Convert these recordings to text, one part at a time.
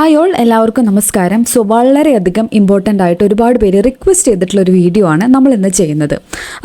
Hi all, എല്ലാവർക്കും നമസ്കാരം. So വളരെയധികം ഇമ്പോർട്ടൻ്റ് ആയിട്ട് ഒരുപാട് പേര് റിക്വസ്റ്റ് ചെയ്തിട്ടുള്ള ഒരു വീഡിയോ ആണ് നമ്മൾ ഇന്ന് ചെയ്യുന്നത്.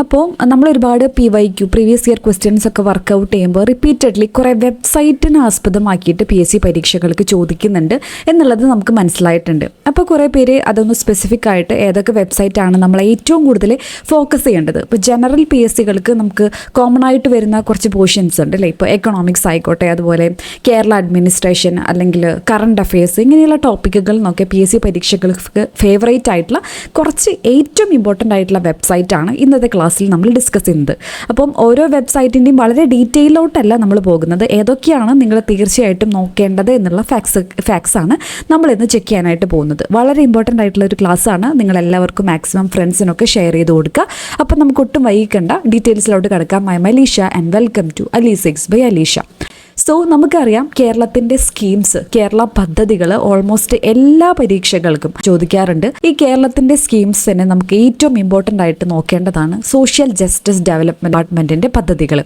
അപ്പോൾ നമ്മൾ ഒരുപാട് PYQ പ്രീവിയസ് ഇയർ ക്വസ്റ്റ്യൻസ് ഒക്കെ വർക്കൗട്ട് ചെയ്യുമ്പോൾ റിപ്പീറ്റഡ്ലി കുറേ വെബ്സൈറ്റിനെ ആസ്പദമാക്കിയിട്ട് PSC പരീക്ഷകൾക്ക് ചോദിക്കുന്നുണ്ട് എന്നുള്ളത് നമുക്ക് മനസ്സിലായിട്ടുണ്ട്. അപ്പോൾ കുറേ പേര് അതൊന്ന് സ്പെസിഫിക് ആയിട്ട് ഏതൊക്കെ വെബ്സൈറ്റ് ആണ് നമ്മൾ ഏറ്റവും കൂടുതൽ ഫോക്കസ് ചെയ്യേണ്ടത്. ഇപ്പോൾ ജനറൽ PSCകൾക്ക് നമുക്ക് കോമൺ ആയിട്ട് വരുന്ന കുറച്ച് പോർഷൻസ് ഉണ്ട് അല്ലേ. ഇപ്പോൾ എക്കണോമിക്സ് ആയിക്കോട്ടെ, അതുപോലെ കേരള അഡ്മിനിസ്ട്രേഷൻ അല്ലെങ്കിൽ കറണ്ട് അഫയേഴ്സ്, ഇങ്ങനെയുള്ള ടോപ്പിക്കുകൾ നോക്കി PSC പരീക്ഷകൾക്ക് ഫേവറേറ്റ് ആയിട്ടുള്ള കുറച്ച് ഏറ്റവും ഇമ്പോർട്ടൻ്റ് ആയിട്ടുള്ള വെബ്സൈറ്റാണ് ഇന്നത്തെ ക്ലാസ്സിൽ നമ്മൾ ഡിസ്കസ് ചെയ്യുന്നത്. അപ്പം ഓരോ വെബ്സൈറ്റിൻ്റെയും വളരെ ഡീറ്റെയിലോട്ടല്ല നമ്മൾ പോകുന്നത്, ഏതൊക്കെയാണ് നിങ്ങൾ തീർച്ചയായിട്ടും നോക്കേണ്ടത് എന്നുള്ള ഫാക്ട്സ് ആണ് നമ്മളിന്ന് ചെക്ക് ചെയ്യാനായിട്ട് പോകുന്നത്. വളരെ ഇമ്പോർട്ടൻ്റ് ആയിട്ടുള്ള ഒരു ക്ലാസ്സാണ്. നിങ്ങളെല്ലാവർക്കും മാക്സിമം ഫ്രണ്ട്സിനൊക്കെ ഷെയർ ചെയ്ത് കൊടുക്കുക. അപ്പം നമുക്ക് ഒട്ടും വൈകിക്കണ്ട, ഡീറ്റെയിൽസിലോട്ട് കിടക്കാം. I'm Alisha and welcome to അലീസിക്സ് ബൈ അലീഷ. സോ നമുക്കറിയാം, കേരളത്തിൻ്റെ സ്കീംസ്, കേരള പദ്ധതികൾ ഓൾമോസ്റ്റ് എല്ലാ പരീക്ഷകൾക്കും ചോദിക്കാറുണ്ട്. ഈ കേരളത്തിൻ്റെ സ്കീംസിന് നമുക്ക് ഏറ്റവും ഇമ്പോർട്ടൻ്റ് ആയിട്ട് നോക്കേണ്ടതാണ് സോഷ്യൽ ജസ്റ്റിസ് ഡെവലപ്മെൻറ്റ് ഡിപ്പാർട്ട്മെൻറ്റിൻ്റെ പദ്ധതികൾ.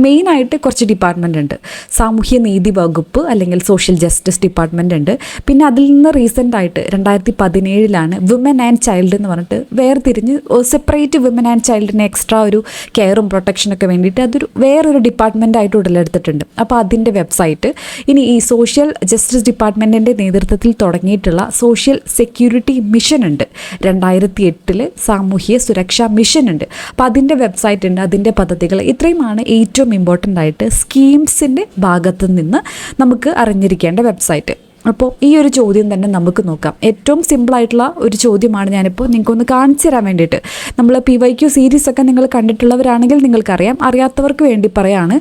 മെയിനായിട്ട് കുറച്ച് ഡിപ്പാർട്ട്മെൻ്റ് ഉണ്ട്. സാമൂഹ്യ നീതി വകുപ്പ് അല്ലെങ്കിൽ സോഷ്യൽ ജസ്റ്റിസ് ഡിപ്പാർട്ട്മെൻ്റ് ഉണ്ട്. പിന്നെ അതിൽ നിന്ന് റീസെൻ്റായിട്ട് 2017 വിമൻ ആൻഡ് ചൈൽഡ് എന്ന് പറഞ്ഞിട്ട് വേർതിരിഞ്ഞ് സെപ്പറേറ്റ് വിമൻ ആൻഡ് ചൈൽഡിന് എക്സ്ട്രാ ഒരു കെയറും പ്രൊട്ടക്ഷനൊക്കെ വേണ്ടിയിട്ട് അതൊരു വേറൊരു ഡിപ്പാർട്ട്മെൻറ്റായിട്ട് ഉടലെടുത്തിട്ടുണ്ട്. അപ്പോൾ അതിൻ്റെ വെബ്സൈറ്റ്, ഇനി ഈ സോഷ്യൽ ജസ്റ്റിസ് ഡിപ്പാർട്ട്മെൻറ്റിൻ്റെ നേതൃത്വത്തിൽ തുടങ്ങിയിട്ടുള്ള സോഷ്യൽ സെക്യൂരിറ്റി മിഷൻ ഉണ്ട്, 2008 സാമൂഹ്യ സുരക്ഷാ മിഷൻ ഉണ്ട്. അപ്പോൾ അതിൻ്റെ വെബ്സൈറ്റ് ഉണ്ട്, അതിൻ്റെ പദ്ധതികൾ. ഇത്രയുമാണ് ഏറ്റവും ഇമ്പോർട്ടൻ്റ് ആയിട്ട് സ്കീംസിൻ്റെ ഭാഗത്തു നിന്ന് നമുക്ക് അറിഞ്ഞിരിക്കേണ്ട വെബ്സൈറ്റ്. അപ്പോൾ ഈ ഒരു ചോദ്യം തന്നെ നമുക്ക് നോക്കാം. ഏറ്റവും സിമ്പിളായിട്ടുള്ള ഒരു ചോദ്യമാണ് ഞാനിപ്പോൾ നിങ്ങൾക്കൊന്ന് കാണിച്ചു തരാൻ വേണ്ടിയിട്ട്. നമ്മൾ PYQ സീരീസൊക്കെ നിങ്ങൾ കണ്ടിട്ടുള്ളവരാണെങ്കിൽ നിങ്ങൾക്കറിയാം. അറിയാത്തവർക്ക് വേണ്ടി പറയാണ്,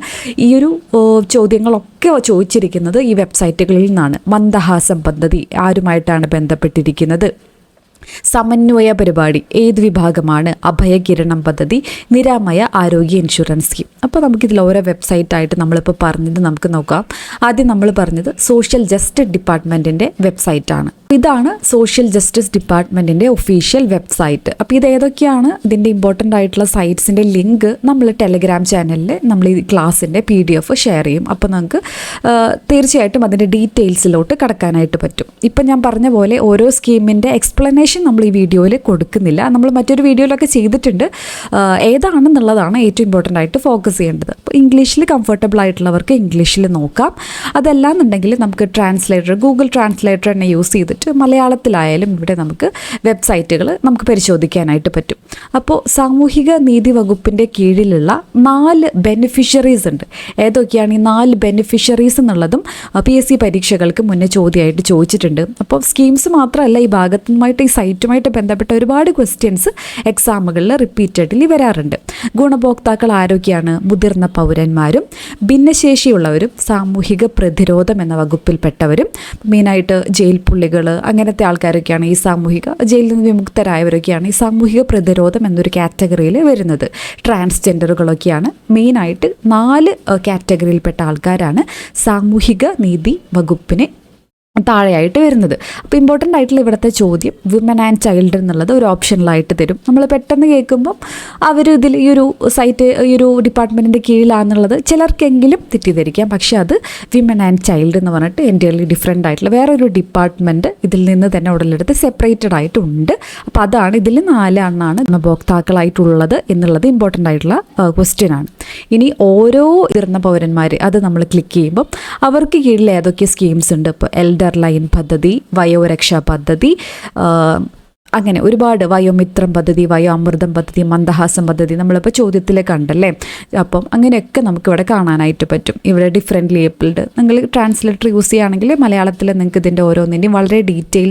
ഈ ഒരു ചോദ്യങ്ങളൊക്കെ ചോദിച്ചിരിക്കുന്നത് ഈ വെബ്സൈറ്റുകളിൽ നിന്നാണ്. മന്ദഹാസം പദ്ധതി ആരുമായിട്ടാണ് ബന്ധപ്പെട്ടിരിക്കുന്നത്? സമന്വയ പരിപാടി ഏത് വിഭാഗമാണ്? അഭയകിരണം പദ്ധതി, നിരാമയ ആരോഗ്യ ഇൻഷുറൻസ് സ്കീം. അപ്പോൾ നമുക്കിതിൽ ഓരോ വെബ്സൈറ്റായിട്ട് നമ്മളിപ്പോൾ പറഞ്ഞത് നമുക്ക് നോക്കാം. ആദ്യം നമ്മൾ പറഞ്ഞത് സോഷ്യൽ ജസ്റ്റിസ് ഡിപ്പാർട്ട്മെൻറ്റിൻ്റെ വെബ്സൈറ്റാണ്. ഇതാണ് സോഷ്യൽ ജസ്റ്റിസ് ഡിപ്പാർട്ട്മെൻറ്റിൻ്റെ ഒഫീഷ്യൽ വെബ്സൈറ്റ്. അപ്പോൾ ഇത് ഏതൊക്കെയാണ് ഇതിൻ്റെ ഇമ്പോർട്ടൻ്റ് ആയിട്ടുള്ള സൈറ്റ്സിൻ്റെ ലിങ്ക് നമ്മൾ ടെലഗ്രാം ചാനലിൽ നമ്മൾ ഈ ക്ലാസ്സിൻ്റെ PDF ഷെയർ ചെയ്യും. അപ്പോൾ നമുക്ക് തീർച്ചയായിട്ടും അതിൻ്റെ ഡീറ്റെയിൽസിലോട്ട് കടക്കാനായിട്ട് പറ്റും. ഇപ്പം ഞാൻ പറഞ്ഞ പോലെ ഓരോ സ്കീമിൻ്റെ എക്സ്പ്ലനേഷൻ നമ്മൾ ഈ വീഡിയോയിൽ കൊടുക്കുന്നില്ല. നമ്മൾ മറ്റൊരു വീഡിയോയിലൊക്കെ ചെയ്തിട്ടുണ്ട്. ഏതാണെന്നുള്ളതാണ് ഏറ്റവും ഇമ്പോർട്ടൻ്റ് ആയിട്ട് ഫോക്കസ് ചെയ്യേണ്ടത്. അപ്പോൾ ഇംഗ്ലീഷിൽ കംഫർട്ടബിൾ ആയിട്ടുള്ളവർക്ക് ഇംഗ്ലീഷിൽ നോക്കാം. അതല്ലാന്നുണ്ടെങ്കിൽ നമുക്ക് ഗൂഗിൾ ട്രാൻസ്ലേറ്റർ തന്നെ യൂസ് ചെയ്തിട്ട് മലയാളത്തിലായാലും ഇവിടെ നമുക്ക് വെബ്സൈറ്റുകൾ നമുക്ക് പരിശോധിക്കാനായിട്ട് പറ്റും. അപ്പോൾ സാമൂഹിക നീതി വകുപ്പിൻ്റെ കീഴിലുള്ള 4 ബെനിഫിഷ്യറീസ് ഉണ്ട്. ഏതൊക്കെയാണ് ഈ 4 ബെനിഫിഷ്യറീസ് എന്നുള്ളതും PSC പരീക്ഷകൾക്ക് മുന്നേ ചോദ്യമായിട്ട് ചോദിച്ചിട്ടുണ്ട്. അപ്പോൾ സ്കീംസ് മാത്രമല്ല, ഈ ഭാഗത്തുമായിട്ട് ഈ സൈറ്റുമായിട്ട് ബന്ധപ്പെട്ട ഒരുപാട് ക്വസ്റ്റ്യൻസ് എക്സാമുകളിൽ റിപ്പീറ്റഡ്ലി വരാറുണ്ട്. ഗുണഭോക്താക്കൾ ആരൊക്കെയാണ്? മുതിർന്ന പൗരന്മാരും ഭിന്നശേഷിയുള്ളവരും സാമൂഹിക പ്രതിരോധം എന്ന വകുപ്പിൽപ്പെട്ടവരും, മെയിനായിട്ട് ജയിൽ പുള്ളികൾ, അങ്ങനത്തെ ആൾക്കാരൊക്കെയാണ് ഈ ജയിലിൽ നിന്ന് വിമുക്തരായവരൊക്കെയാണ് ഈ സാമൂഹിക പ്രതിരോധം എന്നൊരു കാറ്റഗറിയിൽ വരുന്നത്. ട്രാൻസ്ജെൻഡറുകളൊക്കെയാണ്. മെയിനായിട്ട് 4 കാറ്റഗറിയിൽപ്പെട്ട ആൾക്കാരാണ് സാമൂഹിക നീതി വകുപ്പിന് താഴെയായിട്ട് വരുന്നത്. അപ്പോൾ ഇമ്പോർട്ടൻ്റ് ആയിട്ടുള്ള ഇവിടുത്തെ ചോദ്യം വിമൻ ആൻഡ് ചൈൽഡ് എന്നുള്ളത് ഒരു ഓപ്ഷനിലായിട്ട് തരും. നമ്മൾ പെട്ടെന്ന് കേൾക്കുമ്പം അവർ ഇതിൽ ഈ ഒരു സൈറ്റ് ഈ ഒരു ഡിപ്പാർട്ട്മെൻറ്റിൻ്റെ കീഴിലാണെന്നുള്ളത് ചിലർക്കെങ്കിലും തെറ്റിദ്ധരിക്കാം. പക്ഷേ അത് വിമൻ ആൻഡ് ചൈൽഡ് എന്ന് പറഞ്ഞിട്ട് എൻ്റയർലി ഡിഫറെൻ്റ് ആയിട്ടുള്ള വേറൊരു ഡിപ്പാർട്ട്മെൻറ്റ് ഇതിൽ നിന്ന് തന്നെ ഉടലെടുത്ത് സെപ്പറേറ്റഡ് ആയിട്ടുണ്ട്. അപ്പോൾ അതാണ് ഇതിൽ 4 എണ്ണമാണ് ഗുണഭോക്താക്കളായിട്ടുള്ളത് എന്നുള്ളത് ഇമ്പോർട്ടൻ്റ് ആയിട്ടുള്ള ക്വസ്റ്റ്യൻ ആണ്. ഇനി ഓരോ മുതിർന്ന പൗരന്മാർ അത് നമ്മൾ ക്ലിക്ക് ചെയ്യുമ്പം അവർക്ക് കീഴിൽ ഏതൊക്കെ സ്കീംസ് ഉണ്ട്? ഇപ്പോൾ എൽഡർ ലൈൻ പദ്ധതി, വയോരക്ഷാ പദ്ധതി, അങ്ങനെ ഒരുപാട്, വയോമിത്രം പദ്ധതി, വയോ അമൃതം പദ്ധതി, മന്ദഹാസം പദ്ധതി നമ്മളിപ്പോൾ ചോദ്യത്തിൽ കണ്ടല്ലേ. അപ്പം അങ്ങനെയൊക്കെ നമുക്കിവിടെ കാണാനായിട്ട് പറ്റും. ഇവിടെ ഡിഫറെൻ്റ് ലേബിൾഡ്, നിങ്ങൾ ട്രാൻസ്ലേറ്റർ യൂസ് ചെയ്യുകയാണെങ്കിൽ മലയാളത്തിൽ നിങ്ങൾക്ക് ഇതിൻ്റെ ഓരോന്നിൻ്റെയും വളരെ ഡീറ്റെയിൽ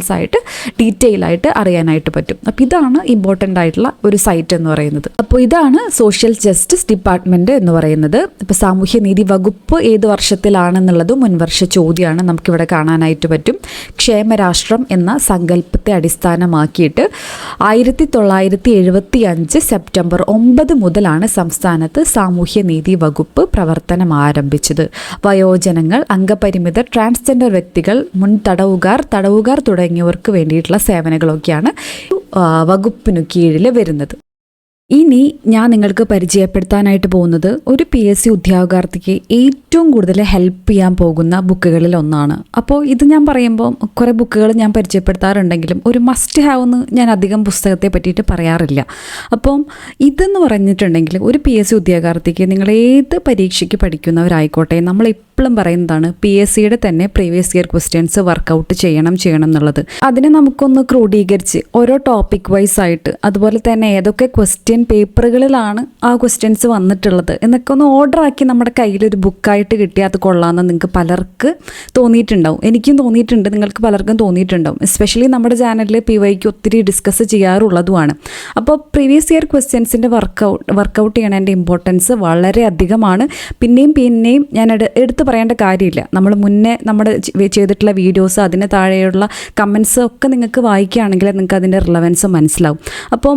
ആയിട്ട് അറിയാനായിട്ട് പറ്റും. അപ്പോൾ ഇതാണ് ഇമ്പോർട്ടൻ്റ് ആയിട്ടുള്ള ഒരു സൈറ്റ് എന്ന് പറയുന്നത്. അപ്പോൾ ഇതാണ് സോഷ്യൽ ജസ്റ്റിസ് ഡിപ്പാർട്ട്മെൻറ്റ് എന്ന് പറയുന്നത്. ഇപ്പോൾ സാമൂഹ്യ നീതി വകുപ്പ് ഏത് വർഷത്തിലാണെന്നുള്ളത് മുൻവർഷ ചോദ്യമാണ്, നമുക്കിവിടെ കാണാനായിട്ട് പറ്റും. ക്ഷേമരാഷ്ട്രം എന്ന സങ്കല്പത്തെ അടിസ്ഥാനമാക്കി 1975 സെപ്റ്റംബർ 9 മുതലാണ് സംസ്ഥാനത്ത് സാമൂഹ്യനീതി വകുപ്പ് പ്രവർത്തനം ആരംഭിച്ചത്. വയോജനങ്ങൾ, അംഗപരിമിതർ, ട്രാൻസ്ജെൻഡർ വ്യക്തികൾ, മുൻ തടവുകാർ തുടങ്ങിയവർക്ക് വേണ്ടിയിട്ടുള്ള സേവനങ്ങളൊക്കെയാണ് വകുപ്പിനു കീഴിൽ വരുന്നത്. ഇനി ഞാൻ നിങ്ങൾക്ക് പരിചയപ്പെടുത്താനായിട്ട് പോകുന്നത് ഒരു PSC ഉദ്യോഗാർത്ഥിക്ക് ഏറ്റവും കൂടുതൽ ഹെൽപ്പ് ചെയ്യാൻ പോകുന്ന ബുക്കുകളിൽ ഒന്നാണ്. അപ്പോൾ ഇത് ഞാൻ പറയുമ്പോൾ കുറേ ബുക്കുകൾ ഞാൻ പരിചയപ്പെടുത്താറുണ്ടെങ്കിലും ഒരു മസ്റ്റ് ഹാവ് എന്ന് ഞാൻ അധികം പുസ്തകത്തെ പറ്റിയിട്ട് പറയാറില്ല. അപ്പം ഇതെന്ന് പറഞ്ഞിട്ടുണ്ടെങ്കിൽ ഒരു PSC ഉദ്യോഗാർത്ഥിക്ക് നിങ്ങൾ ഏത് പരീക്ഷയ്ക്ക് പഠിക്കുന്നവരായിക്കോട്ടെ, നമ്മൾ എപ്പോഴും പറയുന്നതാണ് PSCയുടെ തന്നെ പ്രീവിയസ് ഇയർ ക്വസ്റ്റ്യൻസ് വർക്കൗട്ട് ചെയ്യണം എന്നുള്ളത്. അതിനെ നമുക്കൊന്ന് ക്രോഡീകരിച്ച് ഓരോ ടോപ്പിക് വൈസ് ആയിട്ട്, അതുപോലെ തന്നെ ഏതൊക്കെ ക്വസ്റ്റ്യൻ പേപ്പറുകളിലാണ് ആ ക്വസ്റ്റ്യൻസ് വന്നിട്ടുള്ളത് എന്നൊക്കെ ഒന്ന് ഓർഡർ ആക്കി നമ്മുടെ കയ്യിലൊരു ബുക്കായിട്ട് കിട്ടിയാൽ അത് കൊള്ളാമെന്ന് നിങ്ങൾക്ക് പലർക്ക് തോന്നിയിട്ടുണ്ടാവും. എനിക്കും തോന്നിയിട്ടുണ്ട്, നിങ്ങൾക്ക് പലർക്കും തോന്നിയിട്ടുണ്ടാവും. എസ്പെഷ്യലി നമ്മുടെ ചാനലിൽ PYQ ഒത്തിരി ഡിസ്കസ് ചെയ്യാറുള്ളതുമാണ്. അപ്പോൾ പ്രീവിയസ് ഇയർ ക്വസ്റ്റ്യൻസിൻ്റെ വർക്കൗട്ട് ചെയ്യണതിൻ്റെ ഇമ്പോർട്ടൻസ് വളരെ അധികമാണ്. പിന്നെയും ഞാൻ എടുത്ത് പറയേണ്ട കാര്യമില്ല. നമ്മൾ മുന്നേ നമ്മുടെ ചെയ്തിട്ടുള്ള വീഡിയോസ്, അതിന് താഴെയുള്ള കമൻസ് ഒക്കെ നിങ്ങൾക്ക് വായിക്കുകയാണെങ്കിൽ നിങ്ങൾക്ക് അതിൻ്റെ റിലവൻസ് മനസ്സിലാവും. അപ്പം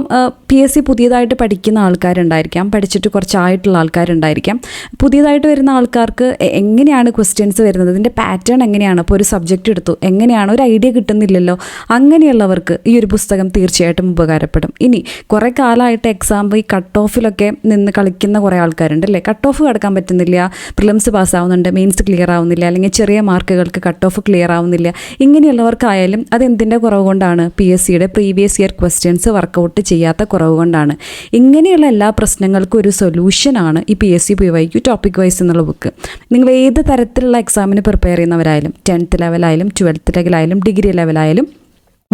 PSC പുതിയതായിട്ട് പഠിക്കുന്ന ആൾക്കാരുണ്ടായിരിക്കാം, പഠിച്ചിട്ട് കുറച്ചായിട്ടുള്ള ആൾക്കാരുണ്ടായിരിക്കാം. പുതിയതായിട്ട് വരുന്ന ആൾക്കാർക്ക് എങ്ങനെയാണ് ക്വസ്റ്റ്യൻസ് വരുന്നത്, ഇതിൻ്റെ പാറ്റേൺ എങ്ങനെയാണ്, അപ്പോൾ ഒരു സബ്ജക്റ്റ് എടുത്തു എങ്ങനെയാണ് ഒരു ഐഡിയ കിട്ടുന്നില്ലല്ലോ, അങ്ങനെയുള്ളവർക്ക് ഈ ഒരു പുസ്തകം തീർച്ചയായിട്ടും ഉപകാരപ്പെടും. ഇനി കുറേ കാലമായിട്ട് എക്സാം ഈ കട്ട് ഓഫിലൊക്കെ നിന്ന് കളിക്കുന്ന കുറേ ആൾക്കാരുണ്ട് അല്ലേ. കട്ട് ഓഫ് കടക്കാൻ പറ്റുന്നില്ല, പ്രിലിംസ് പാസ്സാവുന്നുണ്ട്, മെയിൻസ് ക്ലിയർ ആവുന്നില്ല, അല്ലെങ്കിൽ ചെറിയ മാർക്കുകൾക്ക് കട്ട് ഓഫ് ക്ലിയർ ആവുന്നില്ല. ഇങ്ങനെയുള്ളവർക്കായാലും അതെന്തിൻ്റെ കുറവ് കൊണ്ടാണ്? PSCയുടെ പ്രീവിയസ് ഇയർ ക്വസ്റ്റ്യൻസ് വർക്കൗട്ട് ചെയ്യാത്ത കുറവ് കൊണ്ടാണ്. ഇങ്ങനെയുള്ള എല്ലാ പ്രശ്നങ്ങൾക്കും ഒരു സൊല്യൂഷനാണ് ഈ PSC PYQ ടോപ്പിക് വൈസ് എന്നുള്ള ബുക്ക്. നിങ്ങൾ ഏത് തരത്തിലുള്ള എക്സാമിന് പ്രിപ്പയർ ചെയ്യുന്നവരായാലും, 10th ലെവലായാലും 12th ലെവലായാലും ഡിഗ്രി ലെവലായാലും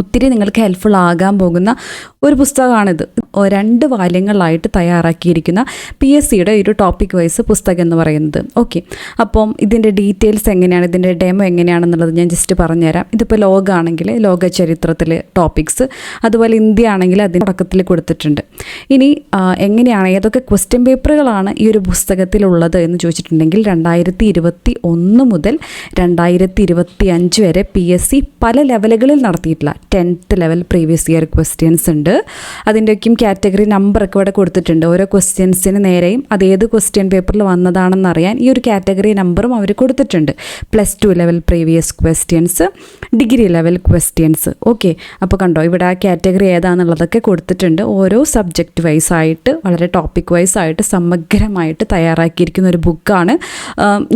ഒത്തിരി നിങ്ങൾക്ക് ഹെൽപ്ഫുൾ ആകാൻ പോകുന്ന ഒരു പുസ്തകമാണിത്. 2 വാല്യങ്ങളായിട്ട് തയ്യാറാക്കിയിരിക്കുന്ന PSCയുടെ ഒരു ടോപ്പിക് വൈസ് പുസ്തകം എന്ന് പറയുന്നത്. ഓക്കെ, അപ്പം ഇതിൻ്റെ ഡീറ്റെയിൽസ് എങ്ങനെയാണ്, ഇതിൻ്റെ ഡെമോ എങ്ങനെയാണെന്നുള്ളത് ഞാൻ ജസ്റ്റ് പറഞ്ഞുതരാം. ഇതിപ്പോൾ ലോകമാണെങ്കിൽ ലോക ചരിത്രത്തിലെ ടോപ്പിക്സ്, അതുപോലെ ഇന്ത്യ ആണെങ്കിൽ അതിൻ്റെ തുടക്കത്തിൽ കൊടുത്തിട്ടുണ്ട്. ഇനി എങ്ങനെയാണ്, ഏതൊക്കെ ക്വസ്റ്റ്യൻ പേപ്പറുകളാണ് ഈ ഒരു പുസ്തകത്തിലുള്ളത് എന്ന് ചോദിച്ചിട്ടുണ്ടെങ്കിൽ 2021 മുതൽ 2025 വരെ PSC പല ലെവലുകളിൽ നടത്തിയിട്ടുള്ള 10th level previous year questions ഉണ്ട്. അതിൻ്റെയൊക്കെയും കാറ്റഗറി നമ്പറൊക്കെ ഇവിടെ കൊടുത്തിട്ടുണ്ട്. ഓരോ ക്വസ്റ്റ്യൻസിന് നേരെയും അതേത് ക്വസ്റ്റ്യൻ പേപ്പറിൽ വന്നതാണെന്നറിയാൻ ഈ ഒരു കാറ്റഗറി നമ്പറും അവർ കൊടുത്തിട്ടുണ്ട്. +2 level previous questions, degree level questions. Okay, അപ്പോൾ കണ്ടോ ഇവിടെ ആ കാറ്റഗറി ഏതാണെന്നുള്ളതൊക്കെ കൊടുത്തിട്ടുണ്ട്. ഓരോ സബ്ജക്റ്റ് വൈസ് ആയിട്ട്, വളരെ ടോപ്പിക് വൈസ് ആയിട്ട് സമഗ്രമായിട്ട് തയ്യാറാക്കിയിരിക്കുന്ന ഒരു ബുക്കാണ്.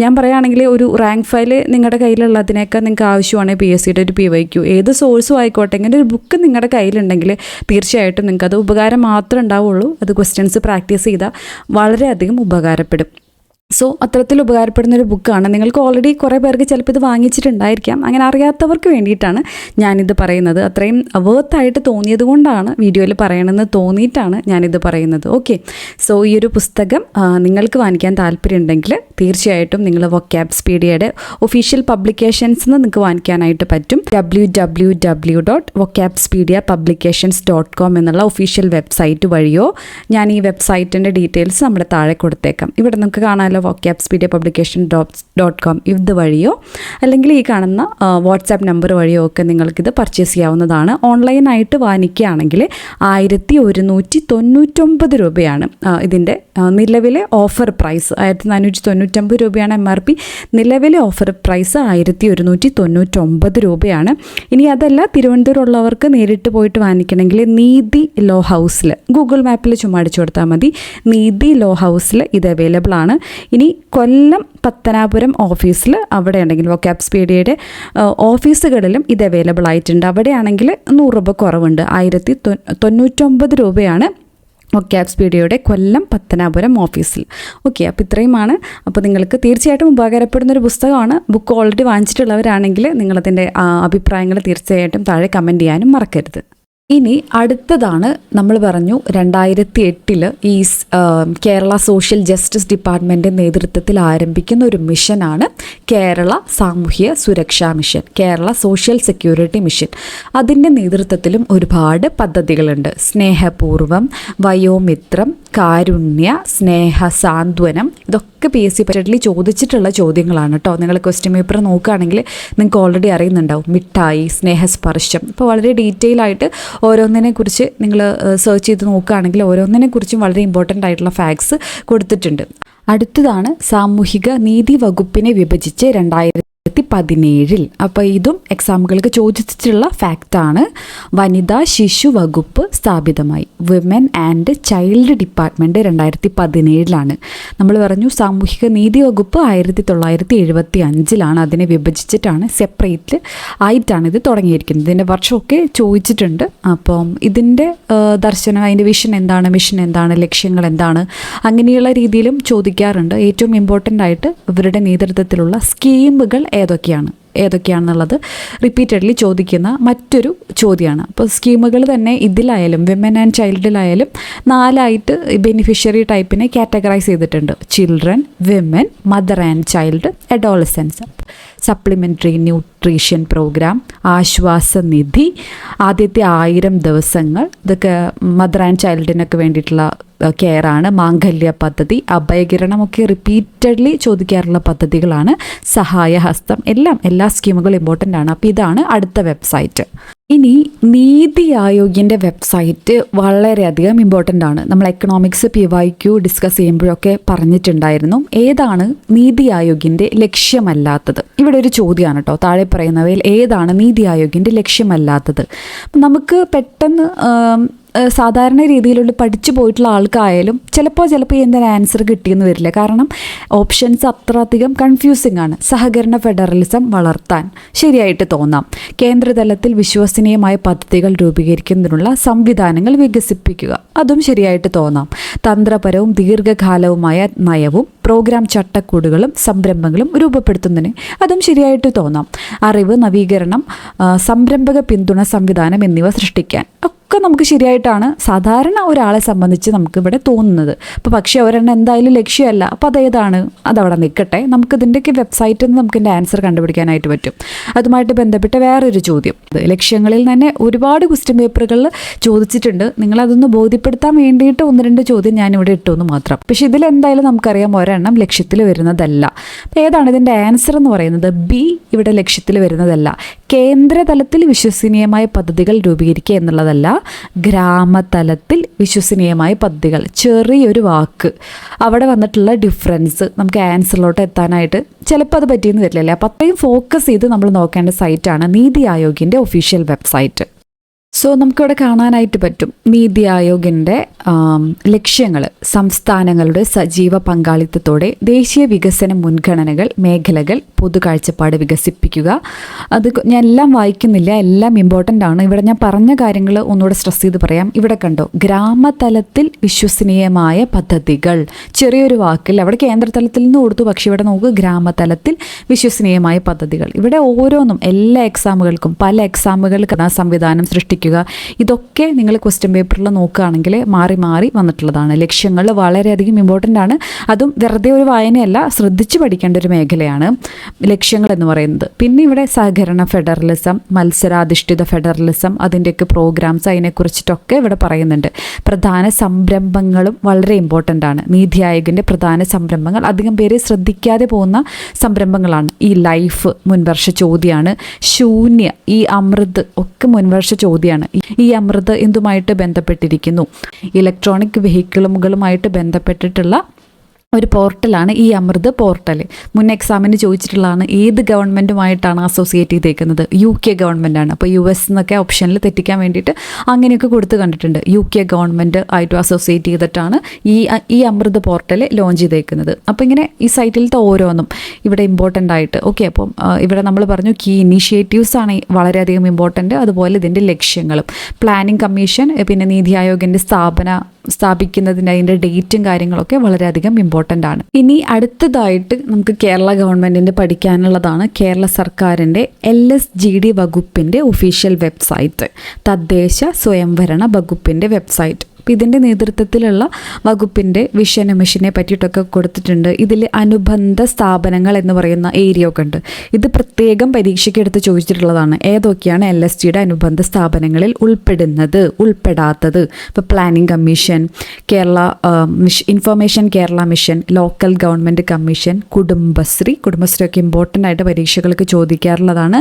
ഞാൻ പറയുകയാണെങ്കിൽ ഒരു റാങ്ക് ഫയൽ നിങ്ങളുടെ കയ്യിലുള്ളതിനേക്കാൾ നിങ്ങൾക്ക് ആവശ്യമാണെങ്കിൽ PSCയുടെ ഒരു PYQ ഏത് സോഴ്സും ആയിക്കോട്ടെ, ഇങ്ങനെ ഒരു ബുക്ക് നിങ്ങളുടെ കയ്യിലുണ്ടെങ്കിൽ തീർച്ചയായിട്ടും നിങ്ങൾക്കത് ഉപകാരം മാത്രമേ ഉണ്ടാവുള്ളൂ. അത് ക്വസ്റ്റ്യൻസ് പ്രാക്ടീസ് ചെയ്താൽ വളരെയധികം ഉപകാരപ്പെടും. സോ അത്തരത്തിൽ ഉപകാരപ്പെടുന്നൊരു ബുക്കാണ്. നിങ്ങൾക്ക് ഓൾറെഡി കുറേ പേർക്ക് ചിലപ്പോൾ ഇത് വാങ്ങിച്ചിട്ടുണ്ടായിരിക്കാം. അങ്ങനെ അറിയാത്തവർക്ക് വേണ്ടിയിട്ടാണ് ഞാനിത് പറയുന്നത്. അത്രയും വേർത്തായിട്ട് തോന്നിയത് കൊണ്ടാണ് വീഡിയോയിൽ പറയണമെന്ന് തോന്നിയിട്ടാണ് ഞാനിത് പറയുന്നത്. ഓക്കെ, സോ ഈ ഒരു പുസ്തകം നിങ്ങൾക്ക് വാങ്ങിക്കാൻ താല്പര്യമുണ്ടെങ്കിൽ തീർച്ചയായിട്ടും നിങ്ങൾ വൊക്കാബ്സ്പീഡിയയുടെ ഒഫീഷ്യൽ പബ്ലിക്കേഷൻസ് നിങ്ങൾക്ക് വാങ്ങിക്കാനായിട്ട് പറ്റും. www.vocabspediapublications.com എന്നുള്ള ഒഫീഷ്യൽ വെബ്സൈറ്റ് വഴിയോ, ഞാൻ ഈ വെബ്സൈറ്റിൻ്റെ ഡീറ്റെയിൽസ് നമ്മുടെ താഴെ കൊടുത്തേക്കാം. ഇവിടെ നമുക്ക് കാണാമല്ലോ vocabspediapublication.com ഇത് വഴിയോ അല്ലെങ്കിൽ ഈ കാണുന്ന വാട്സാപ്പ് നമ്പർ വഴിയോ ഒക്കെ നിങ്ങൾക്കിത് പർച്ചേസ് ചെയ്യാവുന്നതാണ്. ഓൺലൈനായിട്ട് വാങ്ങിക്കുകയാണെങ്കിൽ 1199 രൂപയാണ് ഇതിൻ്റെ നിലവിലെ ഓഫർ പ്രൈസ്. 1499 രൂപയാണ് MRP. നിലവിലെ ഓഫർ പ്രൈസ് 1199 രൂപയാണ്. ഇനി അതല്ല, തിരുവനന്തപുരം ഉള്ളവർക്ക് നേരിട്ട് പോയിട്ട് വാങ്ങിക്കണമെങ്കിൽ നീതി ലോ ഹൗസിൽ ഗൂഗിൾ മാപ്പിൽ ചുമ്മാ അടിച്ചു കൊടുത്താൽ മതി. നീതി ലോ ഹൗസിൽ ഇത് അവൈലബിൾ ആണ്. ഇനി കൊല്ലം പത്തനാപുരം ഓഫീസിൽ അവിടെ ഉണ്ടെങ്കിൽ വൊക്കാബ്സ്പീഡിയയുടെ ഓഫീസുകളിലും ഇത് അവൈലബിൾ ആയിട്ടുണ്ട്. അവിടെയാണെങ്കിൽ 100 രൂപ കുറവുണ്ട്. 1099 രൂപയാണ് വൊക്കാബ്സ്പീഡിയയുടെ കൊല്ലം പത്തനാപുരം ഓഫീസിൽ. ഓക്കെ, അപ്പോൾ ഇത്രയുമാണ്. അപ്പോൾ നിങ്ങൾക്ക് തീർച്ചയായിട്ടും ഉപകാരപ്പെടുന്നൊരു പുസ്തകമാണ്. ബുക്ക് ഓൾറെഡി വാങ്ങിച്ചിട്ടുള്ളവരാണെങ്കിൽ നിങ്ങളതിൻ്റെ അഭിപ്രായങ്ങൾ തീർച്ചയായിട്ടും താഴെ കമൻറ്റ് ചെയ്യാനും മറക്കരുത്. ഇനി അടുത്തതാണ്, നമ്മൾ പറഞ്ഞു 2008 ഈ കേരള സോഷ്യൽ ജസ്റ്റിസ് ഡിപ്പാർട്ട്മെൻറ്റിൻ്റെ നേതൃത്വത്തിൽ ആരംഭിക്കുന്ന ഒരു മിഷനാണ് കേരള സാമൂഹ്യ സുരക്ഷാ mission, Kerala social security mission. അതിൻ്റെ നേതൃത്വത്തിലും ഒരുപാട് പദ്ധതികളുണ്ട്. സ്നേഹപൂർവം, വയോമിത്രം, കാരുണ്യ, സ്നേഹ സാന്ത്വനം, ഇതൊക്കെ PSC പരീക്ഷയിൽ ചോദിച്ചിട്ടുള്ള ചോദ്യങ്ങളാണ് കേട്ടോ. നിങ്ങൾ ക്വസ്റ്റ്യൻ പേപ്പർ നോക്കുകയാണെങ്കിൽ നിങ്ങൾക്ക് ഓൾറെഡി അറിയുന്നുണ്ടാവും. മിഠായി, സ്നേഹസ്പർശം. ഇപ്പോൾ വളരെ ഡീറ്റെയിൽ ആയിട്ട് ഓരോന്നിനെക്കുറിച്ച് നിങ്ങൾ സെർച്ച് ചെയ്ത് നോക്കുകയാണെങ്കിൽ ഓരോന്നിനെക്കുറിച്ചും വളരെ ഇമ്പോർട്ടൻ്റ് ആയിട്ടുള്ള ഫാക്ട്സ് കൊടുത്തിട്ടുണ്ട്. അടുത്തതാണ് സാമൂഹിക നീതി വകുപ്പിനെ വിഭജിച്ച് 2017. അപ്പോൾ ഇതും എക്സാമുകൾക്ക് ചോദിച്ചിട്ടുള്ള ഫാക്റ്റാണ്. വനിതാ ശിശു വകുപ്പ് സ്ഥാപിതമായി. Women and child department 2017. നമ്മൾ പറഞ്ഞു സാമൂഹിക നീതി വകുപ്പ് 1975 അതിനെ വിഭജിച്ചിട്ടാണ് സെപ്പറേറ്റ് ആയിട്ടാണ് ഇത് തുടങ്ങിയിരിക്കുന്നത്. ഇതിൻ്റെ വർഷമൊക്കെ ചോദിച്ചിട്ടുണ്ട്. അപ്പം ഇതിൻ്റെ ദർശനം, അതിൻ്റെ വിഷൻ എന്താണ്, മിഷൻ എന്താണ്, ലക്ഷ്യങ്ങൾ എന്താണ്, അങ്ങനെയുള്ള രീതിയിലും ചോദിക്കാറുണ്ട്. ഏറ്റവും ഇമ്പോർട്ടൻ്റ് ആയിട്ട് ഇവരുടെ നേതൃത്വത്തിലുള്ള സ്കീമുകൾ ഏതൊക്കെയാണെന്നുള്ളത് റിപ്പീറ്റഡ്ലി ചോദിക്കുന്ന മറ്റൊരു ചോദ്യമാണ്. അപ്പോൾ സ്കീമുകൾ തന്നെ ഇതിലായാലും വിമൻ ആൻഡ് ചൈൽഡിലായാലും 4 ബെനിഫിഷ്യറി ടൈപ്പിനെ കാറ്റഗറൈസ് ചെയ്തിട്ടുണ്ട്. Children, women, mother and child, adolescence. Supplementary nutrition programme, ആശ്വാസനിധി, ആദ്യത്തെ 1000 ദിവസങ്ങൾ, ഇതൊക്കെ മദർ ആൻഡ് ചൈൽഡിനൊക്കെ വേണ്ടിയിട്ടുള്ള കെയറാണ്. മാംഗല്യ പദ്ധതി, അഭയകിരണമൊക്കെ റിപ്പീറ്റഡ്ലി ചോദിക്കാറുള്ള പദ്ധതികളാണ്. സഹായഹസ്തം, എല്ലാ സ്കീമുകളും ഇമ്പോർട്ടൻ്റ് ആണ്. അപ്പോൾ ഇതാണ് അടുത്ത വെബ്സൈറ്റ്. ഇനി നീതി ആയോഗിൻ്റെ വെബ്സൈറ്റ് വളരെയധികം ഇമ്പോർട്ടൻ്റ് ആണ്. നമ്മൾ എക്കണോമിക്സ് PYQ ഡിസ്കസ് ചെയ്യുമ്പോഴൊക്കെ പറഞ്ഞിട്ടുണ്ടായിരുന്നു. ഏതാണ് നീതി ആയോഗിൻ്റെ ലക്ഷ്യമല്ലാത്തത്? ഇവിടെ ഒരു ചോദ്യമാണ് കേട്ടോ. താഴെ പറയുന്നവയിൽ ഏതാണ് നീതി ആയോഗിൻ്റെ ലക്ഷ്യമല്ലാത്തത്? നമുക്ക് പെട്ടെന്ന് സാധാരണ രീതിയിലുള്ള പഠിച്ചു പോയിട്ടുള്ള ആൾക്കായാലും ചിലപ്പോൾ എന്തൊരു ആൻസർ കിട്ടിയെന്ന് വരില്ല. കാരണം ഓപ്ഷൻസ് അത്രയധികം കൺഫ്യൂസിംഗ് ആണ്. സഹകരണ ഫെഡറലിസം വളർത്താൻ ശരിയായിട്ട് തോന്നാം. കേന്ദ്രതലത്തിൽ വിശ്വസനീയമായ പദ്ധതികൾ രൂപീകരിക്കുന്നതിനുള്ള സംവിധാനങ്ങൾ വികസിപ്പിക്കുക, അതും ശരിയായിട്ട് തോന്നാം. തന്ത്രപരവും ദീർഘകാലവുമായ നയവും പ്രോഗ്രാം ചട്ടക്കൂടുകളും സംരംഭങ്ങളും രൂപപ്പെടുത്തുന്നതിന്, അതും ശരിയായിട്ട് തോന്നാം. അറിവ്, നവീകരണം, സംരംഭക പിന്തുണ സംവിധാനം എന്നിവ സൃഷ്ടിക്കാൻ ഒക്കെ നമുക്ക് ശരിയായിട്ടാണ് സാധാരണ ഒരാളെ സംബന്ധിച്ച് നമുക്ക് ഇവിടെ തോന്നുന്നത്. അപ്പോൾ പക്ഷേ ഒരെണ്ണം എന്തായാലും ലക്ഷ്യമല്ല. അപ്പോൾ അതേതാണ്? അതവിടെ നിൽക്കട്ടെ. നമുക്കിതിൻ്റെയൊക്കെ വെബ്സൈറ്റിൽ നിന്ന് നമുക്ക് ഇതിൻ്റെ ആൻസർ കണ്ടുപിടിക്കാനായിട്ട് പറ്റും. അതുമായിട്ട് ബന്ധപ്പെട്ട വേറൊരു ചോദ്യം, ലക്ഷ്യങ്ങളിൽ തന്നെ ഒരുപാട് ക്വസ്റ്റ്യൻ പേപ്പറുകളിൽ ചോദിച്ചിട്ടുണ്ട്. നിങ്ങളതൊന്ന് ബോധ്യപ്പെടുത്താൻ വേണ്ടിയിട്ട് 1-2 ചോദ്യം ഞാനിവിടെ ഇട്ടു എന്ന് മാത്രം. പക്ഷേ ഇതിലെന്തായാലും നമുക്കറിയാം ഒരെണ്ണം ലക്ഷ്യത്തിൽ വരുന്നതല്ല. അപ്പോൾ ഏതാണ് ഇതിൻ്റെ ആൻസർ എന്ന് പറയുന്നത്? ബി ഇവിടെ ലക്ഷ്യത്തിൽ വരുന്നതല്ല. കേന്ദ്രതലത്തിൽ വിശ്വസനീയമായ പദ്ധതികൾ രൂപീകരിക്കുക എന്നുള്ളതല്ല, ഗ്രാമതലത്തിൽ വിശ്വസനീയമായ പദ്ധതികൾ. ചെറിയൊരു വാക്ക് അവിടെ വന്നിട്ടുള്ള ഡിഫറൻസ് നമുക്ക് ആൻസറിലോട്ട് എത്താനായിട്ട് ചിലപ്പോൾ അത് പറ്റിയെന്ന് വരില്ലല്ലേ. അപ്പോൾ അത്രയും ഫോക്കസ് ചെയ്ത് നമ്മൾ നോക്കേണ്ട സൈറ്റാണ് നീതി ആയോഗിൻ്റെ ഒഫീഷ്യൽ വെബ്സൈറ്റ്. സോ നമുക്കിവിടെ കാണാനായിട്ട് പറ്റും നീതി ആയോഗിൻ്റെ ലക്ഷ്യങ്ങൾ. സംസ്ഥാനങ്ങളുടെ സജീവ പങ്കാളിത്തത്തോടെ ദേശീയ വികസന മുൻഗണനകൾ, മേഖലകൾ, പൊതുകാഴ്ചപ്പാട് വികസിപ്പിക്കുക. അത് ഞാൻ എല്ലാം വായിക്കുന്നില്ല, എല്ലാം ഇമ്പോർട്ടൻ്റ് ആണ്. ഇവിടെ ഞാൻ പറഞ്ഞ കാര്യങ്ങൾ ഒന്നുകൂടെ സ്ട്രെസ് ചെയ്ത് പറയാം. ഇവിടെ കണ്ടോ, ഗ്രാമതലത്തിൽ വിശ്വസനീയമായ പദ്ധതികൾ. ചെറിയൊരു വാക്കിൽ അവിടെ കേന്ദ്രതലത്തിൽ നിന്ന് കൊടുത്തു, പക്ഷേ ഇവിടെ നോക്കുക ഗ്രാമതലത്തിൽ വിശ്വസനീയമായ പദ്ധതികൾ. ഇവിടെ ഓരോന്നും എല്ലാ എക്സാമുകൾക്കും പല എക്സാമുകൾക്ക് സംവിധാനം സൃഷ്ടിക്കുക. ഇതൊക്കെ നിങ്ങൾ ക്വസ്റ്റ്യൻ പേപ്പറിൽ നോക്കുകയാണെങ്കിൽ മാറി വന്നിട്ടുള്ളതാണ്. ലക്ഷ്യങ്ങൾ വളരെയധികം ഇമ്പോർട്ടൻ്റ് ആണ്. അതും വെറുതെ ഒരു വായനയല്ല, ശ്രദ്ധിച്ച് പഠിക്കേണ്ട ഒരു മേഖലയാണ് ലക്ഷ്യങ്ങൾ എന്ന് പറയുന്നത്. പിന്നെ ഇവിടെ സഹകരണ ഫെഡറലിസം, മത്സരാധിഷ്ഠിത ഫെഡറലിസം, അതിൻ്റെയൊക്കെ പ്രോഗ്രാംസ്, അതിനെക്കുറിച്ചിട്ടൊക്കെ ഇവിടെ പറയുന്നുണ്ട്. പ്രധാന സംരംഭങ്ങളും വളരെ ഇമ്പോർട്ടൻ്റ് ആണ്. നീതി ആയോഗിൻ്റെ പ്രധാന സംരംഭങ്ങൾ അധികം പേര് ശ്രദ്ധിക്കാതെ പോകുന്ന സംരംഭങ്ങളാണ്. ഈ ലൈഫ് മുൻവർഷ ചോദ്യമാണ്. ശൂന്യ, ഈ അമൃത് ഒക്കെ മുൻവർഷ ചോദ്യമാണ്. ഈ അമൃത് എന്തുമായിട്ട് ബന്ധപ്പെട്ടിരിക്കുന്നു? ഇലക്ട്രോണിക് വെഹിക്കിളുകളുമായിട്ട് ബന്ധപ്പെട്ടിട്ടുള്ള ഒരു പോർട്ടലാണ് ഈ അമൃത് പോർട്ടൽ. മുൻ എക്സാമിന് ചോദിച്ചിട്ടുള്ളതാണ്. ഏത് ഗവൺമെൻറ്റുമായിട്ടാണ് അസോസിയേറ്റ് ചെയ്തേക്കുന്നത്? UK ഗവൺമെൻറ്റാണ്. അപ്പോൾ US എന്നൊക്കെ ഓപ്ഷനിൽ തെറ്റിക്കാൻ വേണ്ടിയിട്ട് അങ്ങനെയൊക്കെ കൊടുത്ത് കണ്ടിട്ടുണ്ട്. UK ഗവൺമെൻറ് ആയിട്ട് അസോസിയേറ്റ് ചെയ്തിട്ടാണ് ഈ അമൃത് പോർട്ടൽ ലോഞ്ച് ചെയ്തേക്കുന്നത്. അപ്പോൾ ഇങ്ങനെ ഈ സൈറ്റിലത്തെ ഓരോന്നും ഇവിടെ ഇമ്പോർട്ടൻ്റ് ആയിട്ട് അപ്പം ഇവിടെ നമ്മൾ പറഞ്ഞു കീ ഇനീഷ്യേറ്റീവ്സ് ആണ് വളരെയധികം ഇമ്പോർട്ടൻ്റ്. അതുപോലെ ഇതിൻ്റെ ലക്ഷ്യങ്ങളും, പ്ലാനിംഗ് കമ്മീഷൻ, പിന്നെ നീതി ആയോഗിൻ്റെ സ്ഥാപിക്കുന്നതിൻ്റെ അതിൻ്റെ ഡേറ്റും കാര്യങ്ങളൊക്കെ വളരെയധികം ഇമ്പോർട്ടൻ്റ് ആണ്. ഇനി അടുത്തതായിട്ട് നമുക്ക് കേരള ഗവൺമെൻറ്റിൻ്റെ പഠിക്കാനുള്ളതാണ്. കേരള സർക്കാരിൻ്റെ LSGD വകുപ്പിൻ്റെ ഒഫീഷ്യൽ വെബ്സൈറ്റ്, തദ്ദേശ സ്വയംഭരണ വകുപ്പിൻ്റെ വെബ്സൈറ്റ്. അപ്പോൾ ഇതിൻ്റെ നേതൃത്വത്തിലുള്ള വകുപ്പിൻ്റെ വിഷനും മിഷനെ പറ്റിയിട്ടൊക്കെ കൊടുത്തിട്ടുണ്ട്. ഇതിൽ അനുബന്ധ സ്ഥാപനങ്ങൾ എന്ന് പറയുന്ന ഏരിയ ഒക്കെ ഉണ്ട്. ഇത് പ്രത്യേകം പരീക്ഷയ്ക്ക് എടുത്ത് ചോദിച്ചിട്ടുള്ളതാണ്. ഏതൊക്കെയാണ് LSGയുടെ അനുബന്ധ സ്ഥാപനങ്ങളിൽ ഉൾപ്പെടാത്തത്? ഇപ്പോൾ planning commission, Kerala information Kerala mission, local government commission, Kudumbashree ഒക്കെ ഇമ്പോർട്ടൻ്റ് ആയിട്ട് പരീക്ഷകൾക്ക് ചോദിക്കാറുള്ളതാണ്.